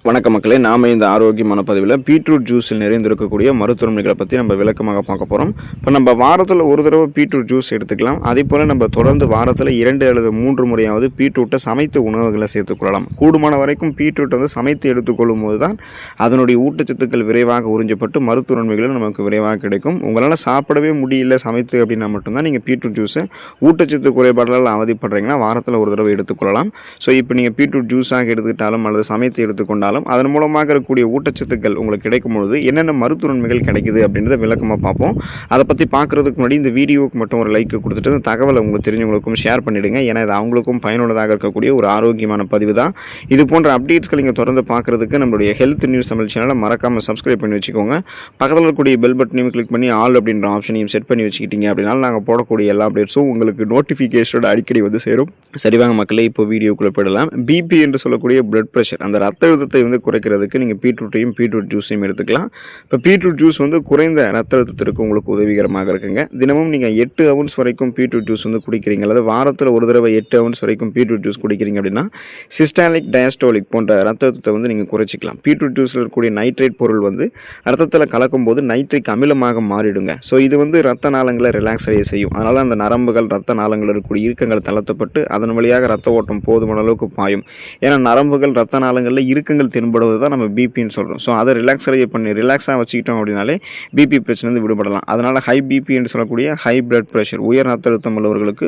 வணக்க மக்களே, நாம் இந்த ஆரோக்கியமான பதிவில் பீட்ரூட் ஜூஸில் நிறைந்திருக்கக்கூடிய மருத்துவமைகளை பற்றி நம்ம விளக்கமாக பார்க்க போகிறோம். இப்போ நம்ம வாரத்தில் ஒரு தடவை பீட்ரூட் ஜூஸ் எடுத்துக்கலாம். அதே போல் நம்ம தொடர்ந்து வாரத்தில் 2 அல்லது 3 முறையாவது பீட்ரூட்டை சமைத்த உணவுகளை சேர்த்துக்கொள்ளலாம். கூடுமான வரைக்கும் பீட்ரூட் சமைத்து எடுத்துக்கொள்ளும் போது தான் அதனுடைய ஊட்டச்சத்துக்கள் விரைவாக உறிஞ்சப்பட்டு மருத்துவ நன்மைகளும் நமக்கு விரைவாக கிடைக்கும். உங்களால் சாப்பிடவே முடியல சமைத்து அப்படின்னா மட்டும்தான் நீங்கள் பீட்ரூட் ஜூஸை ஊட்டச்சத்து குறைபாடுகளால் அவதிப்படுறீங்கன்னா வாரத்தில் ஒரு தடவை எடுத்துக்கொள்ளலாம். ஸோ இப்போ நீங்கள் பீட்ரூட் ஜூஸாக எடுத்துக்கிட்டாலும் அல்லது சமைத்து எடுத்துக்கொண்டாலும் அதன் மூலமாக இருக்கக்கூடிய ஊட்டச்சத்துக்கள் உங்களுக்கு கிடைக்கும் பொழுது என்னென்ன மருத்துவ நன்மைகள் கிடைக்குது அப்படின்றத விளக்கமாக பார்ப்போம். அதை பற்றி பார்க்குறதுக்கு முன்னாடி இந்த வீடியோவுக்கு மட்டும் ஒரு லைக் கொடுத்துட்டு இந்த தகவலை உங்களுக்கு தெரிஞ்சவங்களுக்கும் ஷேர் பண்ணிவிடுங்க. ஏன்னா இது அவங்களுக்கும் பயனுள்ளதாக இருக்கக்கூடிய ஒரு ஆரோக்கியமான பதிவு தான். இது போன்ற அப்டேட்ஸ்கள் நீங்கள் தொடர்ந்து பார்க்குறதுக்கு நம்மளுடைய ஹெல்த் நியூஸ் தமிழ் சேனலை மறக்காமல் சப்ஸ்கிரைப் பண்ணி வச்சுக்கோங்க. பக்கத்தில் இருக்கக்கூடிய பெல் பட்டனையும் கிளிக் பண்ணி ஆல் அப்படின்ற ஆப்ஷனையும் செட் பண்ணி வச்சுக்கிட்டீங்க அப்படின்னா நாங்கள் போடக்கூடிய எல்லா அப்டேட்ஸும் உங்களுக்கு நோட்டிஃபிகேஷனோட அடிக்கடி சேரும். சரிவாங்க மக்களே, இப்போ வீடியோக்குள்ளே போயிடலாம். பிபி என்று சொல்லக்கூடிய பிளட் ப்ரெஷர், அந்த ரத்த அழுத்தத்தை குறைக்கிறதுக்கு நீங்கள் பீட்ரூட்டையும் பீட்ரூட் ஜூஸையும் எடுத்துக்கலாம். இப்போ பீட்ரூட் ஜூஸ் குறைந்த ரத்த அழுத்தத்திற்கு உங்களுக்கு உதவிகரமாக இருக்குங்க. தினமும் நீங்கள் 8 ounce வரைக்கும் பீட்ரூட் ஜூஸ் குடிக்கிறீங்க, அல்லது வாரத்தில் ஒரு தடவை 8 ounce வரைக்கும் பீட்ரூட் ஜூஸ் குடிக்கிறீங்க அப்படின்னா சிஸ்டாலிக் டயஸ்டோலிக் போன்ற ரத்த அழுத்தத்தை நீங்கள் குறைச்சிக்கலாம். பீட்ரூட் ஜூஸில் இருக்கக்கூடிய நைட்ரேட் பொருள் ரத்தத்தில் கலக்கும் போது நைட்ரிக் அமிலமாக மாறிடுங்க. ஸோ இது ரத்த நாளங்களை ரிலாக்ஸ் செய்யும். அதனால் அந்த நரம்புகள் ரத்த நாளங்கள் இருக்கக்கூடிய இறுக்கங்கள் தளர்த்தப்பட்டு அதன் வழியாக ரத்த ஓட்டம் போதுமான அளவுக்கு பாயும். ஏன்னா நரம்புகள் ரத்த நாளங்களில் இறுக்கங்கள் தென்படுவது தான் நம்ம பிபின்னு சொல்கிறோம். ஸோ அதை ரிலாக்ஸாக வச்சுக்கிட்டோம் அப்படின்னாலே பிபி பிரச்சனை விடுபடலாம். அதனால் ஹை பிபி என்று சொல்லக்கூடிய ஹை பிளட் ப்ரெஷர், உயர் ரத்த அழுத்தம் உள்ளவர்களுக்கு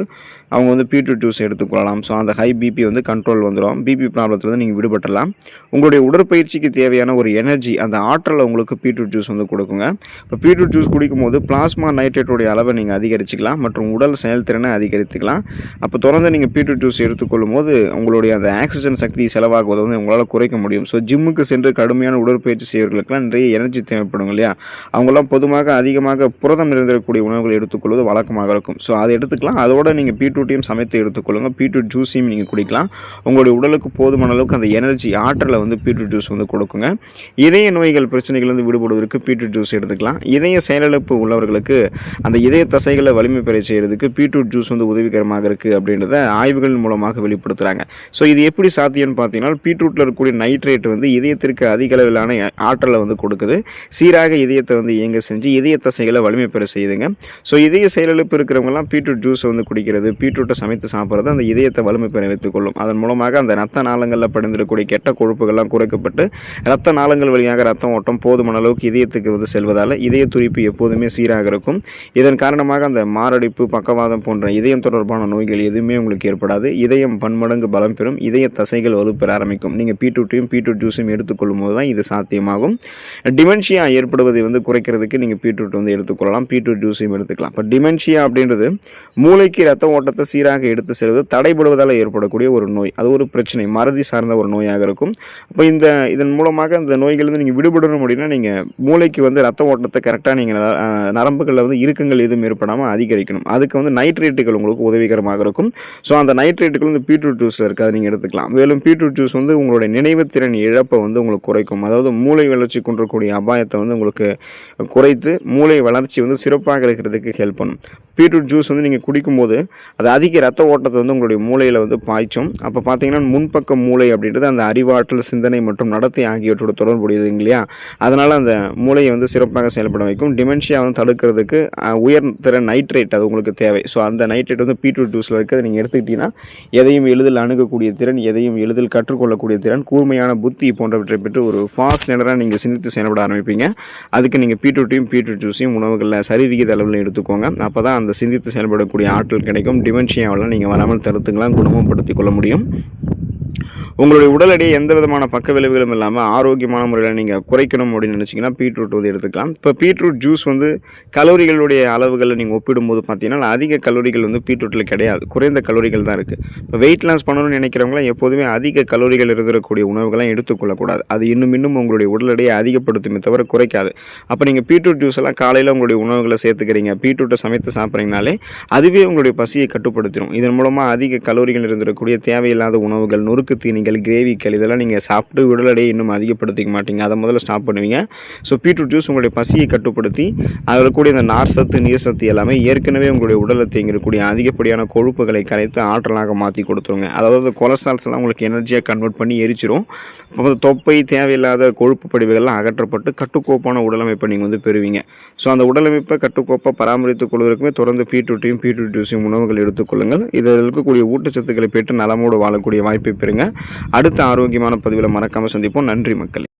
அவங்க பீட்ரூட் ஜூஸ் எடுத்துக்கொள்ளலாம். ஸோ அந்த ஹை பிபி கண்ட்ரோல் வந்துடும். பிபி ப்ராப்ளத்தில் நீங்கள் விடுபடலாம். உங்களுடைய உடற்பயிற்சிக்கு தேவையான ஒரு எனர்ஜி, அந்த ஆற்றலை உங்களுக்கு பீட்ரூட் ஜூஸ் கொடுக்குங்க. இப்போ பீட்ரூட் ஜூஸ் குடிக்கும் போது பிளாஸ்மா நைட்ரேட்டோடைய அளவை நீங்கள் அதிகரிச்சிக்கலாம் மற்றும் உடல் செயல்திறனை அதிகரித்துக்கலாம். அப்போ தொடர்ந்து நீங்கள் பீட்ரூட் ஜூஸ் எடுத்துக்கொள்ளும் போது உங்களுடைய அந்த ஆக்சிஜன் சக்தி செலவாகுவதை உங்களால் குறைக்க முடியும். ஸோ ஜிம்முக்கு சென்று கடுமையான உடற்பயிற்சி செய்வர்களுக்கெல்லாம் நிறைய எனர்ஜி தேவைப்படும் இல்லையா? அவங்களாம் பொதுவாக அதிகமாக புரதம் இருந்திருக்கக்கூடிய உணவுகளை எடுத்துக்கொள்வது வழக்கமாக இருக்கும். ஸோ அதை எடுத்துக்கலாம். அதோடு நீங்கள் பீட்ரூட்டையும் சமைத்து எடுத்துக்கொள்ளுங்கள். பீட்ரூட் ஜூஸையும் நீங்கள் குடிக்கலாம். உங்களுடைய உடலுக்கு போதுமான அளவுக்கு அந்த எனர்ஜி ஆற்றலை பீட்ரூட் ஜூஸ் கொடுக்குங்க. இதய நோய்கள் பிரச்சனைகள் விடுபடுவதற்கு பீட்ரூட் ஜூஸ் எடுத்துக்கலாம். இதய செயலிழப்பு உள்ளவர்களுக்கு அந்த இதய தசைகளை வலிமை பெற செய்கிறதுக்கு பீட்ரூட் ஜூஸ் உதவிகரமாக இருக்குது அப்படின்றத ஆய்வுகள் மூலமாக வெளிப்படுத்துகிறாங்க. ஸோ இது எப்படி சாத்தியம்னு பார்த்தீங்கன்னா, பீட்ரூட்டில் இருக்கக்கூடிய நைட்ரேட் இதயத்திற்கு அதிக அளவிலான ஆற்றலை கொடுக்குது. சீராக இதயத்தை இயங்க செஞ்சு இதய தசைகளை வலிமை பெற செய்யுதுங்க. ஸோ இதய செயலிழப்பு இருக்கிறவங்கலாம் பீட்ரூட் ஜூஸ் குடிக்கிறது, பீட்ரூட்டை சமைத்து சாப்பிட்றது அந்த இதயத்தை வலிமை பெற வைத்துக் கொள்ளும். அதன் மூலமாக அந்த ரத்த நாளங்களில் படிந்திருக்கக்கூடிய கெட்ட கொழுப்புகள்லாம் குறைக்கப்பட்டு ரத்த நாளங்கள் வழியாக ரத்தம் ஓட்டம் போதுமான அளவுக்கு இதயத்துக்கு செல்வதால் இதய துடிப்பு எப்போதுமே சீராக இருக்கும். இதன் காரணமாக அந்த மாரடைப்பு, பக்கவாதம் போன்ற இதயம் தொடர்பான நோய்கள் எதுவுமே உங்களுக்கு ஏற்படாது. இதயம் பன்மடங்கு பலம் பெறும். இதய தசைகள் வலுப்பெற ஆரம்பிக்கும். நீங்கள் பீட்ரூட் ஜூஸும் எடுத்துக்கொள்ளும் போது தான் இது சாத்தியமாகும். டிமென்ஷியா ஏற்படுவதை குறைக்கிறதுக்கு நீங்கள் பீட்ரூட் எடுத்துக்கொள்ளலாம். பீட்ரூட் ஜூஸையும் எடுத்துக்கலாம். இப்போ டிமென்ஷியா அப்படின்றது மூளைக்கு ரத்த ஓட்டத்தை சீராக எடுத்து செல்வது தடைபடுவதால் ஏற்படக்கூடிய ஒரு நோய். அது ஒரு பிரச்சனை, மறதி சார்ந்த ஒரு நோயாக இருக்கும். அப்போ இதன் மூலமாக இந்த நோய்கள் நீங்கள் விடுபடணும் அப்படின்னா நீங்கள் மூளைக்கு ரத்த ஓட்டத்தை கரெக்டாக நீங்கள் நரம்புகளில் இறுக்கங்கள் எதுவும் ஏற்படாமல் அதிகரிக்கணும். அதுக்கு நைட்ரேட்டுகள் உங்களுக்கு உதவிகரமாக இருக்கும். ஸோ அந்த நைட்ரேட்டுகள் பீட்ரூட் ஜூஸில் இருக்காது, நீங்கள் எடுத்துக்கலாம். மேலும் பீட்ரூட் ஜூஸ் உங்களுடைய நினைவு திறன் இழப்பை உங்களுக்கு குறைக்கும். அதாவது மூளை வளர்ச்சி கொண்டிருக்கக்கூடிய அபாயத்தை உங்களுக்கு குறைத்து மூளை வளர்ச்சி சிறப்பாக இருக்கிறதுக்கு ஹெல்ப் பண்ணும். பீட்ரூட் ஜூஸ் நீங்கள் குடிக்கும்போது அது அதிக ரத்த ஓட்டத்தை உங்களுடைய மூளையில் பாய்ச்சும். அப்போ பார்த்தீங்கன்னா முன்பக்க மூளை அப்படின்றது அந்த அறிவாற்றல், சிந்தனை மற்றும் நடத்தை ஆகியவற்றோட தொடர்புடையது இல்லையா? அதனால் அந்த மூளையை சிறப்பாக செயல்பட வைக்கும். டிமென்ஷியா தடுக்கிறதுக்கு உயர்திறன் நைட்ரேட் அது உங்களுக்கு தேவை. ஸோ அந்த நைட்ரேட் பீட்ரூட் ஜூஸில் இருக்கிறது நீங்கள் எடுத்துக்கிட்டீங்கன்னா எதையும் எளிதில் அணுகக்கூடிய திறன், எதையும் எளிதில் கற்றுக்கொள்ளக்கூடிய திறன், கூர்மையான புத்தி போன்றவற்றை பெற்று ஒரு ஃபாஸ்ட் லேனராக நீங்கள் சிந்தித்து செயல்பட ஆரம்பிப்பீங்க. அதுக்கு நீங்கள் பீட்ரூட் ஜூஸையும் உணவுகளில் சரிவிகித அளவில் எடுத்துக்கோங்க. அப்போ தான் அந்த சிந்தித்து செயல்படக்கூடிய ஆற்றல் கிடைக்கும். டிமென்ஷியாவெல்லாம் நீங்கள் வராமல் தடுத்துக்கலாம், குணமும் கொள்ள முடியும். உங்களுடைய உடல் எடையை எந்த விதமான பக்க விளைவுகளும் இல்லாமல் ஆரோக்கியமான முறையில் நீங்கள் குறைக்கணும் அப்படின்னு நினச்சிங்கன்னா பீட்ரூட் எடுத்துக்கலாம். இப்போ பீட்ரூட் ஜூஸ் கலோரிகளுடைய அளவுகளை நீங்கள் ஒப்பிடும்போது பார்த்தீங்கன்னா அதிக கலோரிகள் பீட்ரூட்டில் கிடையாது, குறைந்த கலோரிகள் தான் இருக்குது. இப்போ வெயிட் லாஸ் பண்ணணும்னு நினைக்கிறவங்களாம் எப்போதுமே அதிக கலோரிகள் இருக்கக்கூடிய உணவுகள்லாம் எடுத்துக்கொள்ளக்கூடாது. அது இன்னும் உங்களுடைய உடல் எடையை அதிகப்படுத்துமே தவிர குறைக்காது. அப்போ நீங்கள் பீட்ரூட் ஜூஸ் எல்லாம் காலையில் உங்களுடைய உணவுகளை சேர்த்துக்கிறீங்க, பீட்ரூட்டை சமைத்து சாப்பிட்றீங்கனாலே அதுவே உங்களுடைய பசியை கட்டுப்படுத்திடும். இதன் மூலமாக அதிக கலோரிகள் இருந்திருக்கக்கூடிய தேவையில்லாத உணவுகள், நொறுக்கு தீனி பிரியாணிகள், கிரேவிகள் இதெல்லாம் நீங்கள் சாப்பிட்டு உடல் எடையை இன்னும் அதிகப்படுத்திக்க மாட்டீங்க. அதை முதல்ல ஸ்டாப் பண்ணுவீங்க. ஸோ பீட்ரூட் ஜூஸ் உங்களுடைய பசியை கட்டுப்படுத்தி அதில் இருக்கக்கூடிய இந்த நார் சத்து, நீர் சத்து எல்லாமே ஏற்கனவே உங்களுடைய உடலில் தேங்கிருக்கக்கூடிய அதிகப்படியான கொழுப்புகளை கரைத்து ஆற்றலாக மாற்றி கொடுத்துருங்க. அதாவது கொலஸ்ட்ரால்ஸ் எல்லாம் உங்களுக்கு எனர்ஜியாக கன்வெர்ட் பண்ணி எரிச்சிரும். அப்போ தொப்பை, தேவையில்லாத கொழுப்பு படிவுகள்லாம் அகற்றப்பட்டு கட்டுக்கோப்பான உடலமைப்பை நீங்கள் வந்து பெறுவீங்க. ஸோ அந்த உடலமைப்பை கட்டுக்கோப்பாக பராமரித்துக் கொள்வதற்குமே தொடர்ந்து பீட்ரூட்டையும் பீட்ரூட் ஜூஸையும் உணவுகள் எடுத்துக்கொள்ளுங்கள். இதில் இருக்கக்கூடிய ஊட்டச்சத்துக்களை பெற்று நலமோடு வாழக்கூடிய வாய்ப்பை பெறுங்க. அடுத்த ஆரோக்கியமான பதிவில் மறக்காமல் சந்திப்போம். நன்றி மக்களே.